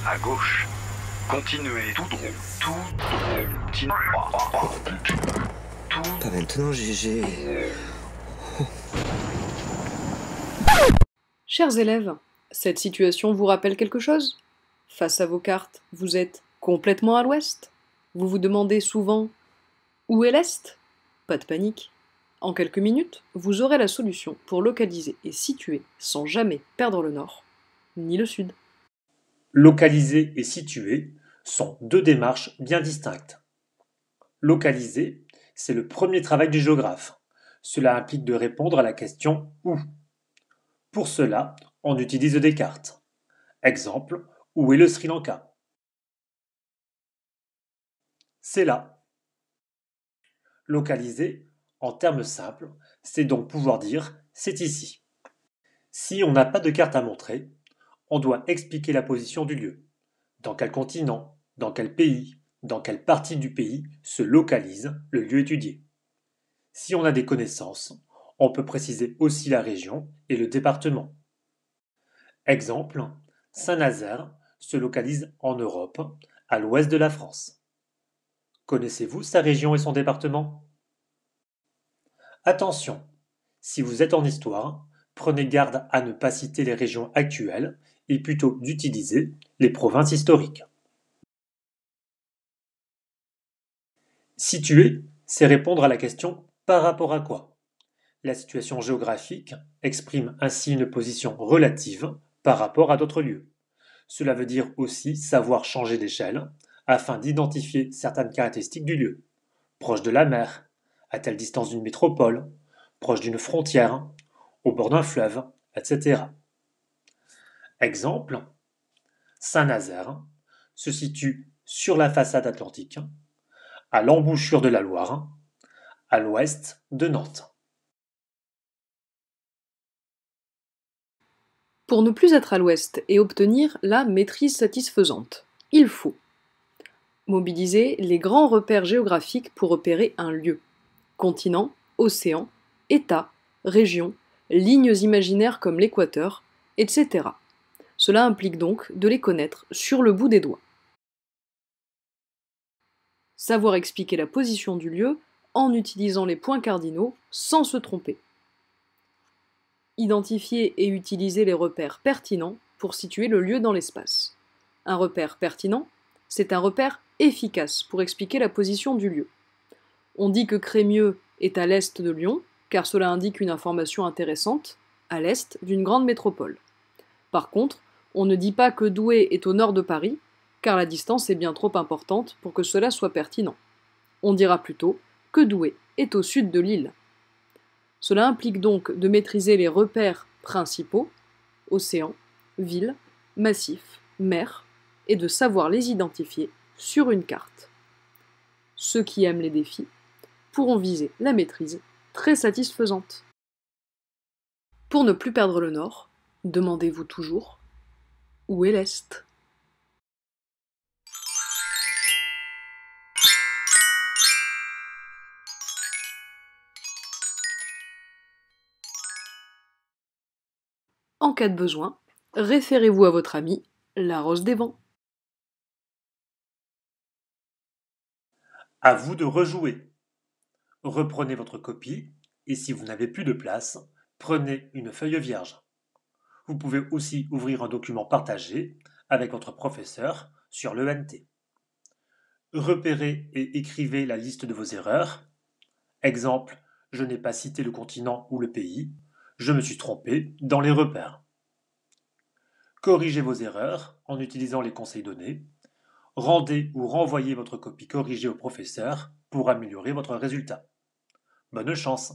À gauche. Continuez tout droit. Tout droit. Pas maintenant, j'ai... Chers élèves, cette situation vous rappelle quelque chose? Face à vos cartes, vous êtes complètement à l'ouest? Vous vous demandez souvent où est l'est? Pas de panique. En quelques minutes, vous aurez la solution pour localiser et situer sans jamais perdre le nord, ni le sud. Localiser et situer sont deux démarches bien distinctes. Localiser, c'est le premier travail du géographe. Cela implique de répondre à la question où. Pour cela, on utilise des cartes. Exemple, où est le Sri Lanka? C'est là. Localiser, en termes simples, c'est donc pouvoir dire c'est ici. Si on n'a pas de carte à montrer, on doit expliquer la position du lieu. Dans quel continent, dans quel pays, dans quelle partie du pays se localise le lieu étudié. Si on a des connaissances, on peut préciser aussi la région et le département. Exemple, Saint-Nazaire se localise en Europe, à l'ouest de la France. Connaissez-vous sa région et son département? Attention, si vous êtes en histoire, prenez garde à ne pas citer les régions actuelles et plutôt d'utiliser les provinces historiques. Situer, c'est répondre à la question par rapport à quoi? La situation géographique exprime ainsi une position relative par rapport à d'autres lieux. Cela veut dire aussi savoir changer d'échelle afin d'identifier certaines caractéristiques du lieu. Proche de la mer, à telle distance d'une métropole, proche d'une frontière, au bord d'un fleuve, etc. Exemple, Saint-Nazaire se situe sur la façade atlantique, à l'embouchure de la Loire, à l'ouest de Nantes. Pour ne plus être à l'ouest et obtenir la maîtrise satisfaisante, il faut mobiliser les grands repères géographiques pour repérer un lieu. Continent, océan, État, région, lignes imaginaires comme l'équateur, etc. Cela implique donc de les connaître sur le bout des doigts. Savoir expliquer la position du lieu en utilisant les points cardinaux sans se tromper. Identifier et utiliser les repères pertinents pour situer le lieu dans l'espace. Un repère pertinent, c'est un repère efficace pour expliquer la position du lieu. On dit que Crémieux est à l'est de Lyon, car cela indique une information intéressante, à l'est d'une grande métropole. Par contre, on ne dit pas que Douai est au nord de Paris, car la distance est bien trop importante pour que cela soit pertinent. On dira plutôt que Douai est au sud de l'île. Cela implique donc de maîtriser les repères principaux, océan, ville, massif, mer, et de savoir les identifier sur une carte. Ceux qui aiment les défis pourront viser la maîtrise très satisfaisante. Pour ne plus perdre le nord, demandez-vous toujours où est l'est? En cas de besoin, référez-vous à votre ami, la Rose des Vents. À vous de rejouer. Reprenez votre copie et si vous n'avez plus de place, prenez une feuille vierge. Vous pouvez aussi ouvrir un document partagé avec votre professeur sur l'ENT. Repérez et écrivez la liste de vos erreurs. Exemple, je n'ai pas cité le continent ou le pays. Je me suis trompé dans les repères. Corrigez vos erreurs en utilisant les conseils donnés. Rendez ou renvoyez votre copie corrigée au professeur pour améliorer votre résultat. Bonne chance!